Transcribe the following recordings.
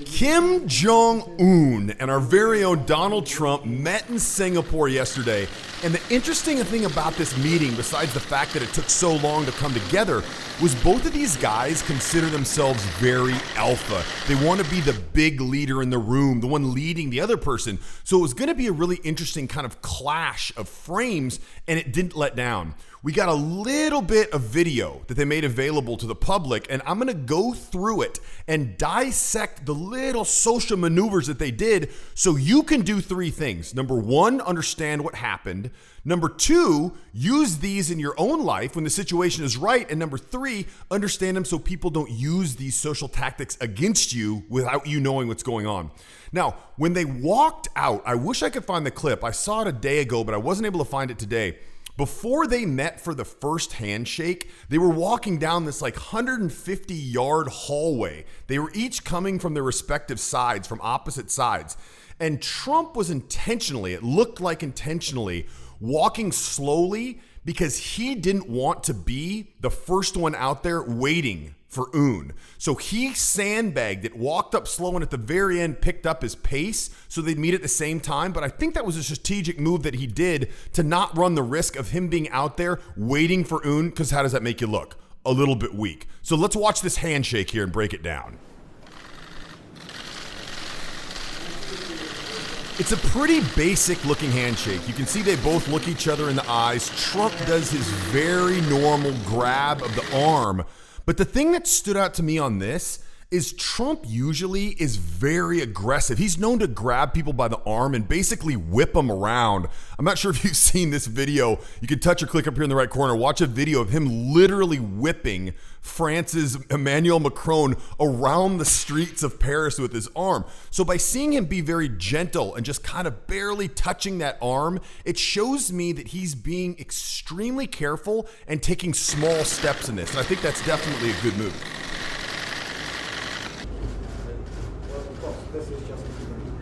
Kim Jong-un and our very own Donald Trump met in Singapore yesterday. And the interesting thing about this meeting, besides the fact that it took so long to come together, was both of these guys consider themselves very alpha. They want to be the big leader in the room, the one leading the other person. So it was going to be a really interesting kind of clash of frames, and it didn't let down. We got a little bit of video that they made available to the public, and I'm gonna go through it and dissect the little social maneuvers that they did so you can do three things. Number one, understand what happened. Number two, use these in your own life when the situation is right. And number three, understand them so people don't use these social tactics against you without you knowing what's going on. Now, when they walked out, I wish I could find the clip. I saw it a day ago, but I wasn't able to find it today. Before they met for the first handshake, they were walking down this like 150-yard hallway. They were each coming from their respective sides, from opposite sides. And Trump was intentionally, it looked like intentionally, walking slowly because he didn't want to be the first one out there waiting for Un. So he sandbagged it, walked up slow, and at the very end picked up his pace so they'd meet at the same time. But I think that was a strategic move that he did to not run the risk of him being out there waiting for Un, because how does that make you look? A little bit weak. So let's watch this handshake here and break it down. It's a pretty basic looking handshake. You can see they both look each other in the eyes. Trump does his very normal grab of the arm. But the thing that stood out to me on this is Trump usually is very aggressive. He's known to grab people by the arm and basically whip them around. I'm not sure if you've seen this video. You can touch or click up here in the right corner. Watch a video of him literally whipping France's Emmanuel Macron around the streets of Paris with his arm. So by seeing him be very gentle and just kind of barely touching that arm, it shows me that he's being extremely careful and taking small steps in this. And I think that's definitely a good move.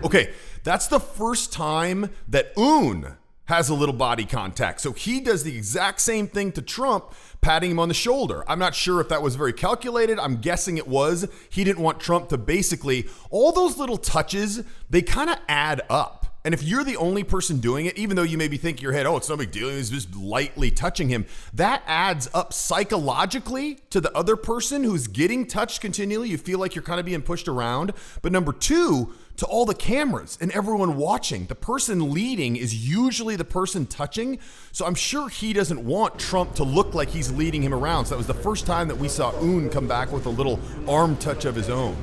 Okay, that's the first time that Un has a little body contact. So he does the exact same thing to Trump, patting him on the shoulder. I'm not sure if that was very calculated. I'm guessing it was. He didn't want Trump to basically, all those little touches, they kind of add up. And if you're the only person doing it, even though you maybe think in your head, oh, it's no big deal, he's just lightly touching him, that adds up psychologically to the other person who's getting touched continually. You feel like you're kind of being pushed around. But number two, to all the cameras and everyone watching, the person leading is usually the person touching. So I'm sure he doesn't want Trump to look like he's leading him around. So that was the first time that we saw Un come back with a little arm touch of his own.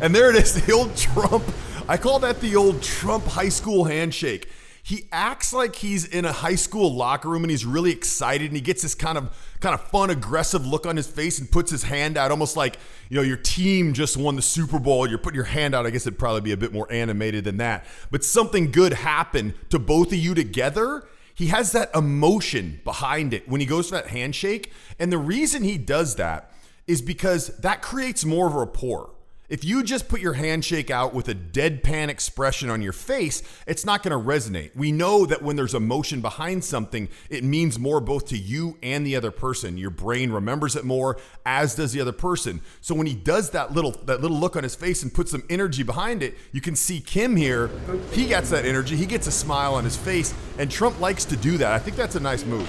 And there it is, the old Trump. I call that the old Trump high school handshake. He acts like he's in a high school locker room and he's really excited, and he gets this kind of fun, aggressive look on his face and puts his hand out almost like, you know, your team just won the Super Bowl. You're putting your hand out. I guess it'd probably be a bit more animated than that. But something good happened to both of you together. He has that emotion behind it when he goes for that handshake. And the reason he does that is because that creates more of a rapport. If you just put your handshake out with a deadpan expression on your face, it's not going to resonate. We know that when there's emotion behind something, it means more both to you and the other person. Your brain remembers it more, as does the other person. So when he does that little look on his face and puts some energy behind it, you can see Kim here. He gets that energy. He gets a smile on his face, and Trump likes to do that. I think that's a nice move.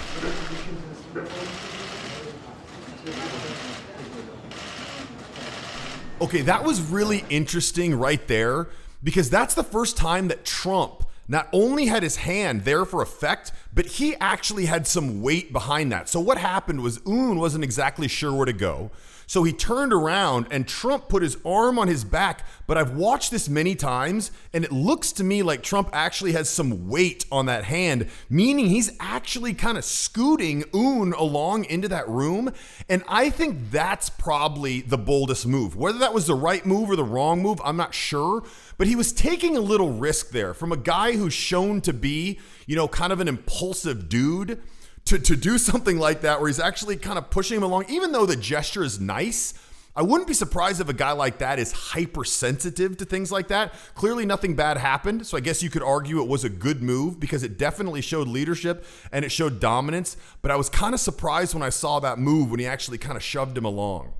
Okay, that was really interesting right there, because that's the first time that Trump not only had his hand there for effect, but he actually had some weight behind that. So what happened was Un wasn't exactly sure where to go. So he turned around and Trump put his arm on his back. But I've watched this many times and it looks to me like Trump actually has some weight on that hand, meaning he's actually kind of scooting Un along into that room. And I think that's probably the boldest move. Whether that was the right move or the wrong move, I'm not sure. But he was taking a little risk there from a guy who's shown to be, you know, kind of an impulsive dude. To do something like that where he's actually kind of pushing him along, even though the gesture is nice. I wouldn't be surprised if a guy like that is hypersensitive to things like that. Clearly nothing bad happened, so I guess you could argue it was a good move because it definitely showed leadership and it showed dominance, but I was kind of surprised when I saw that move when he actually kind of shoved him along.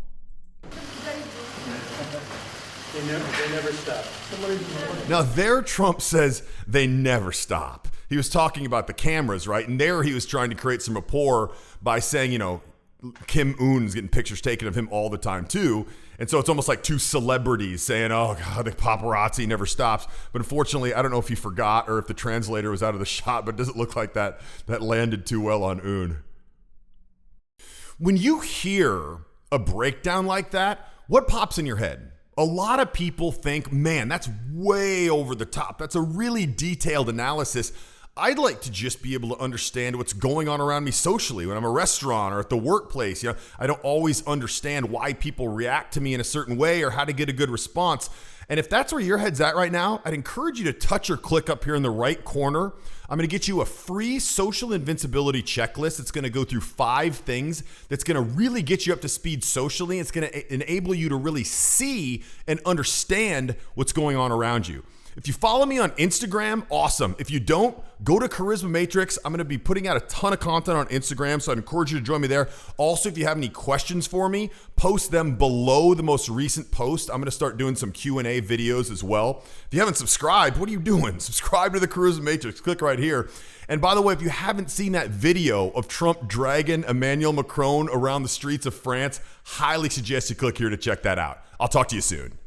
They never stop. Now there Trump says they never stop. He was talking about the cameras, right? And there he was trying to create some rapport by saying, Kim Un-'s getting pictures taken of him all the time too. And so it's almost like two celebrities saying, oh God, the paparazzi never stops. But unfortunately, I don't know if he forgot or if the translator was out of the shot, but it doesn't look like that landed too well on Un. When you hear a breakdown like that, what pops in your head? A lot of people think, man, that's way over the top. That's a really detailed analysis. I'd like to just be able to understand what's going on around me socially when I'm at a restaurant or at the workplace. I don't always understand why people react to me in a certain way or how to get a good response. And if that's where your head's at right now, I'd encourage you to touch or click up here in the right corner. I'm going to get you a free social invincibility checklist. It's going to go through 5 things that's going to really get you up to speed socially. It's going to enable you to really see and understand what's going on around you. If you follow me on Instagram, awesome. If you don't, go to Charisma Matrix. I'm going to be putting out a ton of content on Instagram, so I'd encourage you to join me there. Also, if you have any questions for me, post them below the most recent post. I'm going to start doing some Q&A videos as well. If you haven't subscribed, what are you doing? Subscribe to the Charisma Matrix. Click right here. And by the way, if you haven't seen that video of Trump dragging Emmanuel Macron around the streets of France, highly suggest you click here to check that out. I'll talk to you soon.